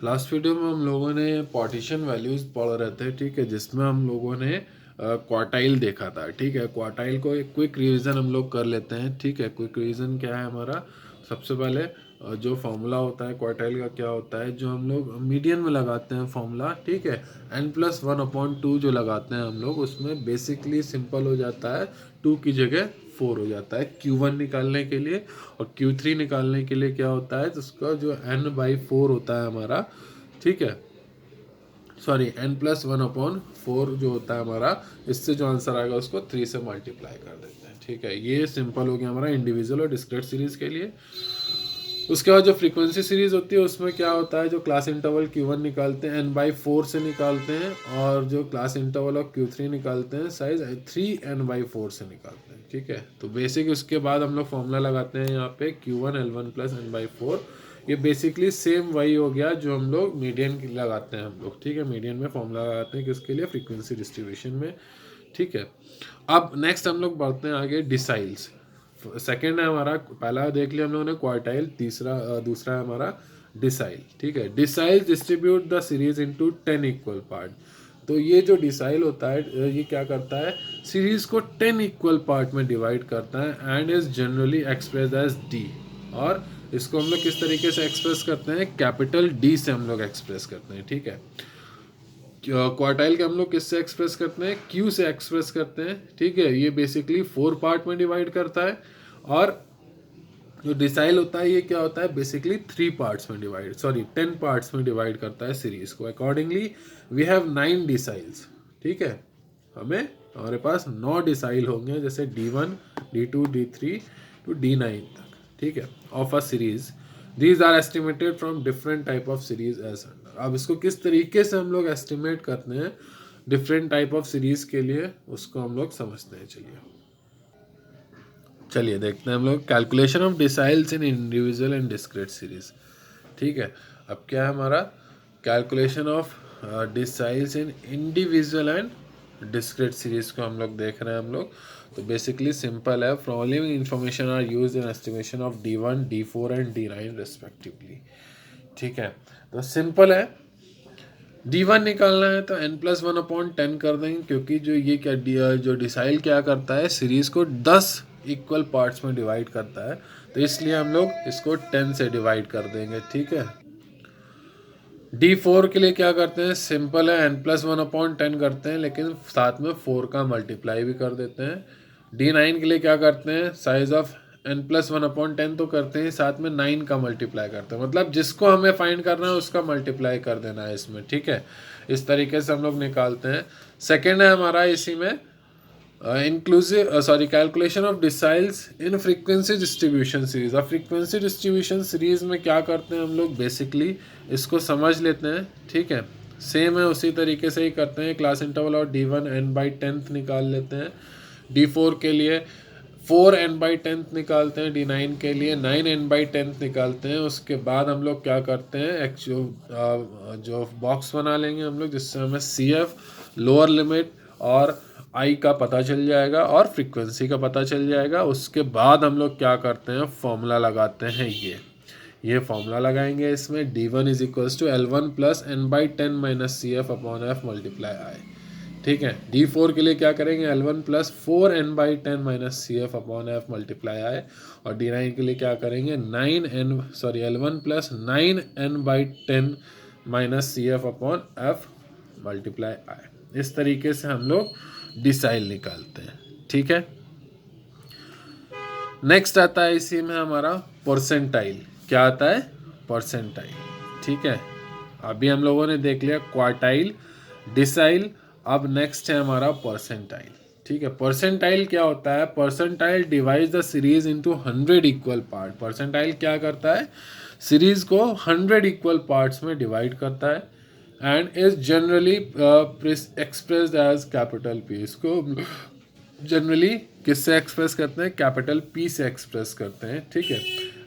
Last video में हम लोगों ने पार्टीशन वैल्यूज पढ़ रहे थे, ठीक है, जिसमें हम लोगों ने क्वार्टाइल देखा था। ठीक है, क्वार्टाइल को एक क्विक रिवीजन हम लोग कर लेते हैं। ठीक है, क्विक रिवीजन क्या है हमारा? सबसे पहले जो फॉर्मूला होता है क्वार्टाइल का क्या होता है, जो हम लोग मीडियन में लगाते हैं फॉर्मूला, ठीक है, n+1/2 जो लगाते हैं हम लोग, उसमें बेसिकली सिंपल हो जाता है, 2 की जगह 4 हो जाता है Q1 निकालने के लिए। और Q3 निकालने के लिए क्या होता है, तो उसका जो n/4 होता है हमारा, ठीक है, सॉरी n+1/4 जो होता है हमारा, इससे जो आंसर आएगा उसको 3 से मल्टीप्लाई कर देते हैं। ठीक है, ये सिंपल हो गया हमारा इंडिविजुअल और डिस्क्रीट सीरीज के लिए। उसके बाद जो फ्रीक्वेंसी सीरीज होती है उसमें क्या होता है, जो क्लास इंटरवल Q1 निकालते हैं n/4 से निकालते हैं, और जो क्लास इंटरवल ऑफ Q3 निकालते हैं साइज 3n/4 से निकालते हैं। ठीक है, तो बेसिक उसके बाद हम लोग फॉर्मूला लगाते हैं यहाँ पे Q1 L1 + n/4। ये बेसिकली सेम वही हो गया जो हम लोग मीडियन लगाते हैं हम लोग। ठीक है, मीडियन में फॉर्मूला लगाते हैं किसके लिए? फ्रीक्वेंसी डिस्ट्रीब्यूशन में। ठीक है, अब नेक्स्ट हम लोग बढ़ते हैं आगे डिसाइल्स। सेकेंड है हमारा, पहला देख लिया हम लोगों ने क्वार्टाइल, दूसरा है हमारा डिसाइल। ठीक है, decile distribute the series into 10 equal part. तो ये जो डिसाइल होता है ये क्या करता है, सीरीज को 10 इक्वल पार्ट में डिवाइड करता है and is generally express as D. और इसको हम लोग किस तरीके से एक्सप्रेस करते हैं? कैपिटल डी से हम लोग एक्सप्रेस करते हैं। ठीक है, क्वार्टाइल के हम लोग किससे एक्सप्रेस करते हैं? क्यू से एक्सप्रेस करते हैं। ठीक है, ये बेसिकली 4 पार्ट में डिवाइड करता है। और जो डिसाइल होता है ये क्या होता है? बेसिकली 3 पार्ट्स में डिवाइड, सॉरी 10 पार्ट्स में डिवाइड करता है सीरीज को। Accordingly we have 9 deciles. ठीक है, हमारे पास 9 डिसाइल होंगे, जैसे D1, D2, D3 to D9 तक। ठीक है, of a series. These are estimated from different type of series as under. अब इसको किस तरीके से हम लोग एस्टिमेट करते हैं डिफरेंट टाइप ऑफ सीरीज के लिए, उसको हम लोग समझते हैं। चलिए देखते हैं हम लोग calculation of deciles in individual and discrete series. ठीक है, अब क्या है हमारा? Calculation of deciles in individual and discrete series को हम लोग देख रहे हैं हम लोग। तो बेसिकली सिंपल है, following information are used in estimation of D1, D4 and D9 respectively. ठीक है, तो सिंपल है, D1 निकालना है तो n+1/10 कर देंगे, क्योंकि जो ये क्या जो डिसाइल क्या करता है, सीरीज को 10 इक्वल पार्ट्स में डिवाइड करता है, तो इसलिए हम लोग इसको 10 से डिवाइड कर देंगे। ठीक है, D4 के लिए क्या करते हैं? सिंपल है, n+1/10 करते हैं, लेकिन साथ में 4 का मल्टीप्लाई भी कर देते हैं। D9 के लिए क्या करते हैं? साइज ऑफ n+1/10 तो करते हैं, साथ में 9 का मल्टीप्लाई करते हैं, मतलब जिसको हमें फाइंड करना है उसका मल्टीप्लाई कर देना है इसमें। ठीक है, इस तरीके से हम लोग निकालते हैं। सेकेंड है हमारा इसी में calculation of deciles in frequency distribution series. अब फ्रीक्वेंसी डिस्ट्रीब्यूशन सीरीज में क्या करते हैं हम लोग? बेसिकली इसको समझ लेते हैं। ठीक है, सेम है, उसी तरीके से ही करते हैं। क्लास इंटरवल और D1 n/10 निकाल लेते हैं, D4 के लिए 4 n/10 निकालते हैं, D9 के लिए 9 n/10 निकालते हैं। उसके बाद हम लोग क्या करते हैं, एक्चुअल जो बॉक्स बना लेंगे हम लोग, जिससे हमें CF, लोअर लिमिट और आई का पता चल जाएगा और फ्रीक्वेंसी का पता चल जाएगा। उसके बाद हम लोग क्या करते हैं, फॉर्मूला लगाते हैं। ये फॉर्मूला लगाएंगे इसमें, D1 = L1 + n/10 - CF/F × I। ठीक है, D4 के लिए क्या करेंगे? L1 + 4n/10 - CF/F × I। और D9 के लिए क्या करेंगे? L1 + 9n/10 - CF/F × I। इस तरीके से हम लोग डिसाइल निकालते हैं। ठीक है, नेक्स्ट आता है इसी में हमारा परसेंटाइल। क्या आता है? परसेंटाइल। ठीक है, अभी हम लोगों ने देख लिया क्वार्टाइल, डिसाइल, अब नेक्स्ट है हमारा परसेंटाइल। ठीक है, परसेंटाइल क्या होता है? Percentile divide the series into 100 equal part. Percentile क्या करता है? सीरीज को 100 इक्वल पार्ट्स में डिवाइड करता है and is generally expressed as capital P। इसको जनरली किससे एक्सप्रेस करते हैं? कैपिटल P से एक्सप्रेस करते हैं। ठीक है,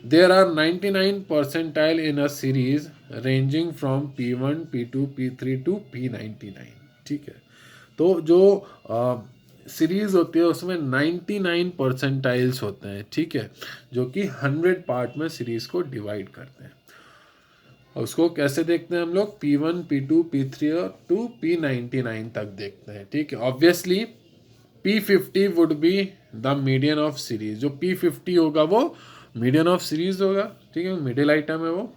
there are 99 percentile in a series ranging from P1, P2, P3 to P99। ठीक है, तो जो सीरीज होती है उसमें 99 परसेंटाइल्स होते हैं। ठीक है, जो कि 100 पार्ट में सीरीज को डिवाइड करते हैं। उसको कैसे देखते हैं हम लोग, P1 P2 P3 और टू P99 तक देखते हैं, ठीक है। Obviously P50 would be the median of series, जो P50 होगा वो मीडियन ऑफ सीरीज होगा, ठीक है, मिडिल आइटम है वो,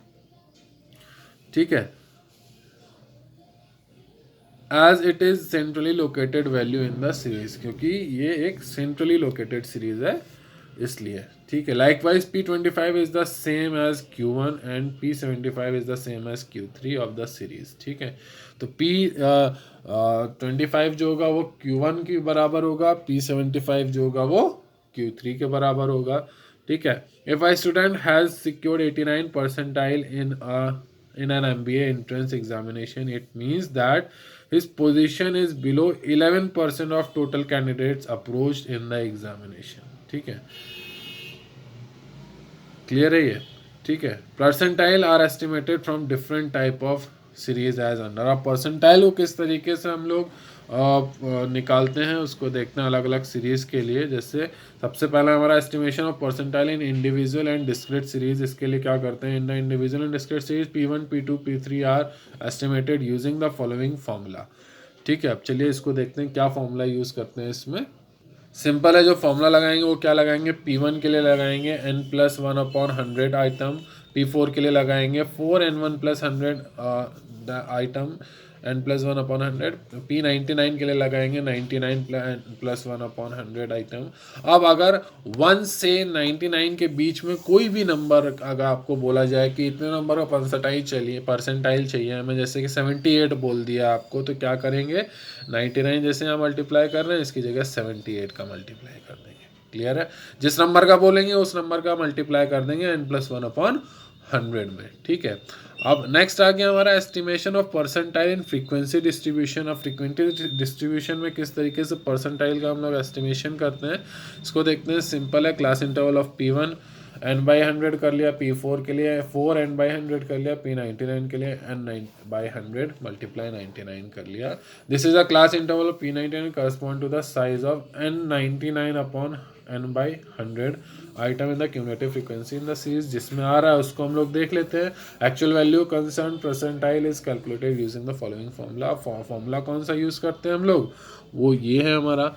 ठीक है। As it is centrally located value in the series, क्योंकि ये एक सेंट्रली लोकेटेड सीरीज है इसलिए, ठीक है। Likewise P25 is the same as Q1 and P75 is the same as Q3 of the series, ठीक है। तो P25 जो होगा वो Q1 के बराबर होगा, P75 जो होगा वो Q3 के बराबर होगा, ठीक है। If I student has secured 89 percentile in an MBA entrance examination, it means that his position is below 11% of total candidates approached in the examination, ठीक है। क्लियर है ये, ठीक है। Percentile are estimated from different type of series as under. अब percentile को किस तरीके से हम लोग निकालते हैं उसको देखते हैं अलग अलग सीरीज के लिए। जैसे सबसे पहला हमारा estimation of percentile in individual and discrete series, इसके लिए क्या करते हैं, in the individual and discrete series P1 P2 P3 are estimated using the following formula, ठीक है। अब चलिए इसको देखते हैं क्या फॉर्मूला यूज करते हैं इसमें। सिंपल है, जो फॉर्मूला लगाएंगे वो क्या लगाएंगे, P1 के लिए लगाएंगे n+1/100 आइटम, P4 के लिए लगाएंगे 4n1+100 आइटम n+1/100, P99 के लिए लगाएंगे 99+1/100 आइटम। अब अगर 1 से 99 के बीच में कोई भी नंबर अगर आपको बोला जाए कि इतने नंबर का परसेंटाइल चाहिए हमें, जैसे कि 78 बोल दिया आपको, तो क्या करेंगे, 99 जैसे यहाँ मल्टीप्लाई कर रहे हैं इसकी जगह 78 का मल्टीप्लाई कर देंगे। क्लियर है, जिस नंबर का बोलेंगे उस नंबर का मल्टीप्लाई कर देंगे n+1/100 में, ठीक है। अब नेक्स्ट आ गया हमारा estimation of percentile in frequency distribution. Of frequency distribution में किस तरीके से परसेंटाइल का हम लोग एस्टिमेशन करते हैं इसको देखते हैं। सिंपल है, class interval of P1 n/100 कर लिया, P4 के लिए 4 n/100 कर लिया, P99 के लिए n/100 मल्टीप्लाई 99 कर लिया। This is a class interval of P99 correspond to the size of n99/n/100 item in the cumulative frequency in the series. जिसमें आ रहा है उसको हम लोग देख लेते हैं। Actual value concern percentile is calculated using the following formula. Formula कौन सा यूज करते हैं हम लोग, वो ये है हमारा।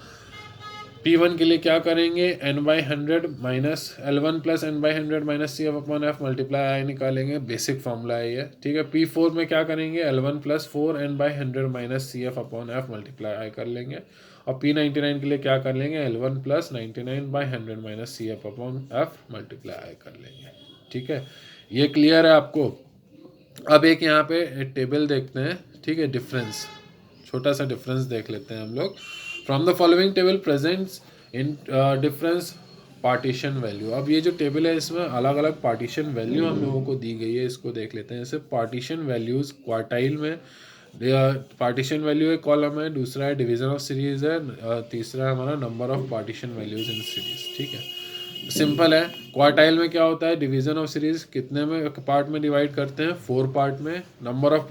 P1 के लिए क्या करेंगे, n/100 minus L1 plus n/100 minus CF/F multiply I निकालेंगे, बेसिक फॉर्मूला है ये, ठीक है। P4 में क्या करेंगे, L1 plus 4 n/100 minus CF/F multiply आई कर लेंगे। और P99 के लिए क्या कर लेंगे, L1 plus 99/100 minus CF/F multiply आई कर लेंगे, ठीक है। ये क्लियर है आपको। अब एक यहाँ पे टेबल देखते हैं, ठीक है, डिफरेंस, छोटा सा डिफरेंस देख लेते हैं हम लोग। From the following table presents in difference partition value. अब ये जो टेबल है इसमें अलग अलग पार्टीशन वैल्यू हम लोगों को दी गई है, इसको देख लेते हैं। जैसे पार्टीशन वैल्यूज क्वार्टाइल में, पार्टीशन वैल्यू एक कॉलम है, दूसरा है डिवीजन ऑफ सीरीज है, तीसरा है हमारा number of partition values in series, ठीक है। सिंपल है, क्वार्टाइल में क्या होता है, डिवीजन ऑफ सीरीज कितने में पार्ट में डिवाइड करते हैं, 4 पार्ट में। नंबर ऑफ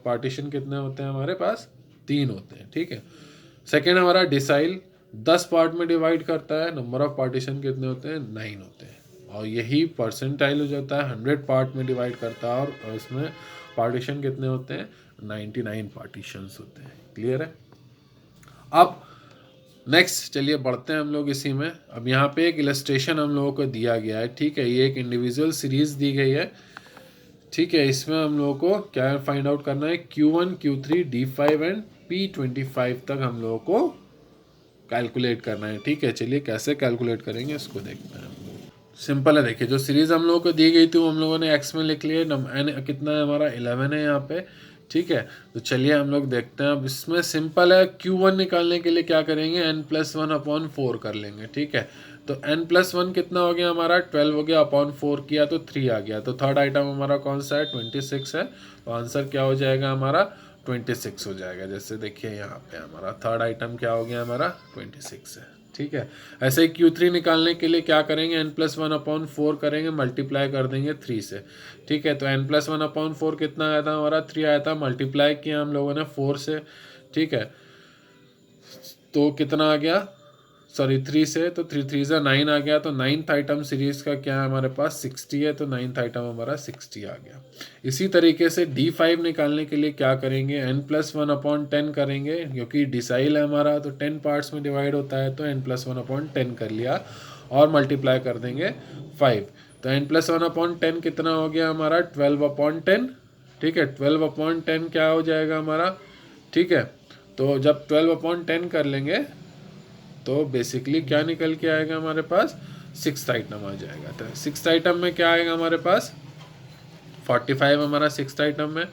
पार्टीशन कितने होते हैं हमारे पास, 3 होते हैं, ठीक है। सेकेंड हमारा डिसाइल 10 पार्ट में डिवाइड करता है, नंबर ऑफ पार्टीशन कितने होते हैं, 9 होते हैं। और यही परसेंटाइल हो जाता है, 100 पार्ट में डिवाइड करता है और इसमें पार्टीशन कितने होते हैं, 99 पार्टीशंस होते हैं। क्लियर है। अब नेक्स्ट चलिए बढ़ते हैं हम लोग इसी में। अब यहाँ पे एक इलस्ट्रेशन हम लोगों को दिया गया है, ठीक है। ये एक इंडिविजुअल सीरीज दी गई है, ठीक है। इसमें हम लोगों को क्या फाइंड आउट करना है, Q1 Q3 D5 and P25 तक हम लोगों को कैलकुलेट करना है, ठीक है। चलिए कैसे कैलकुलेट करेंगे इसको देखते हैं। सिंपल है, देखिए जो सीरीज हम लोगों को दी गई थी वो हम लोगों ने एक्स में लिख लिया। n कितना है हमारा, 11 है यहाँ पे, ठीक है। तो चलिए हम लोग देखते हैं। अब इसमें सिंपल है, Q1 निकालने के लिए क्या करेंगे, n+1/4 कर लेंगे, ठीक है। तो n+1 कितना हो गया हमारा, 12 हो गया, अपॉन 4 किया तो 3 आ गया। तो थर्ड आइटम हमारा कौन सा है, 26 है। तो आंसर क्या हो जाएगा हमारा, 26 हो जाएगा। जैसे देखिए यहाँ पे हमारा थर्ड आइटम क्या हो गया हमारा, 26 है, ठीक है। ऐसे ही Q3 निकालने के लिए क्या करेंगे, n+1/4 करेंगे, मल्टीप्लाई कर देंगे 3 से, ठीक है। तो n+1/4 कितना आया था हमारा, 3 आया था, मल्टीप्लाई किया हम लोगों ने 4 से, ठीक है। तो कितना आ गया, सॉरी 3 से, तो 3 3 ज़ा 9 आ गया, तो 9th आइटम सीरीज़ का क्या है हमारे पास 60 है, तो 9th आइटम हमारा 60 आ गया। इसी तरीके से D5 निकालने के लिए क्या करेंगे, n+1/10 करेंगे, क्योंकि डिसाइल है हमारा तो 10 पार्ट्स में डिवाइड होता है, तो n+1/10 कर लिया और मल्टीप्लाई कर देंगे 5। तो n+1/10 कितना हो गया हमारा 12/10, ठीक है। 12/10 क्या हो जाएगा हमारा, ठीक है। तो जब 12/10 कर लेंगे तो बेसिकली क्या निकल के आएगा हमारे पास, 6th आइटम आ जाएगा। तो 6th आइटम में क्या आएगा हमारे पास 45 हमारा 6th आइटम में,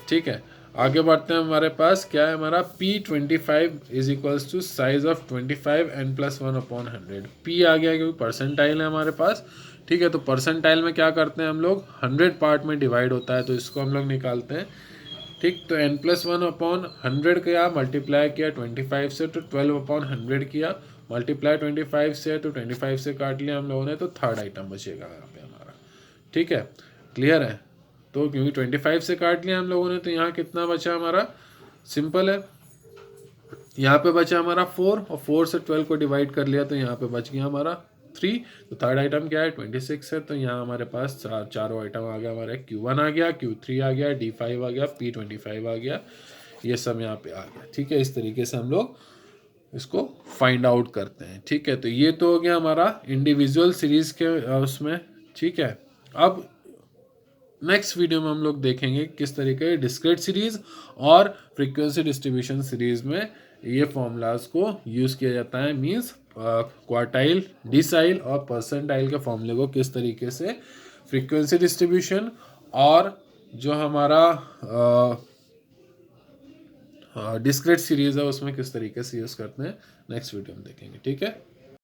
ठीक है। आगे बढ़ते हैं, हमारे पास क्या है हमारा P25 is equals to size of 25 n+1/100। P आ गया क्योंकि परसेंटाइल है हमारे पास, ठीक है। तो परसेंटाइल में क्या करते हैं हम लोग, 100 पार्ट में डिवाइड होता है, तो इसको हम लोग निकालते हैं, ठीक। तो n+1/100 किया, मल्टीप्लाई किया 25 से, तो 12/100 किया, मल्टीप्लाई 25 से, तो 25 से काट लिया हम लोगों ने, तो 3rd आइटम बचेगा यहाँ पे हमारा, ठीक है। क्लियर है। तो क्योंकि 25 से काट लिया हम लोगों ने, तो यहाँ कितना बचा हमारा, सिंपल है, यहाँ पे बचा हमारा 4, और 4 से 12 को डिवाइड कर लिया, तो यहाँ पे बच गया हमारा 3। तो 3rd आइटम क्या है 26 है, तो यहाँ हमारे पास चारों आइटम आ गया, हमारा Q1 आ गया, Q3 आ गया, D5 आ गया, P25 आ गया, ये सब यहाँ पे आ गया, ठीक है। इस तरीके से हम लोग इसको फाइंड आउट करते हैं, ठीक है। तो ये तो हो गया हमारा इंडिविजुअल सीरीज के उसमें, ठीक है। अब नेक्स्ट वीडियो में हम लोग देखेंगे किस तरीके डिस्क्रीट सीरीज और फ्रीक्वेंसी डिस्ट्रीब्यूशन सीरीज में ये फॉर्मूलाज को यूज़ किया जाता है, मींस क्वार्टाइल, डिसाइल और परसेंटाइल के फॉर्मूले को किस तरीके से फ्रीक्वेंसी डिस्ट्रीब्यूशन और जो हमारा डिस्क्रीट सीरीज है उसमें किस तरीके से यूज़ करते हैं, नेक्स्ट वीडियो में देखेंगे, ठीक है।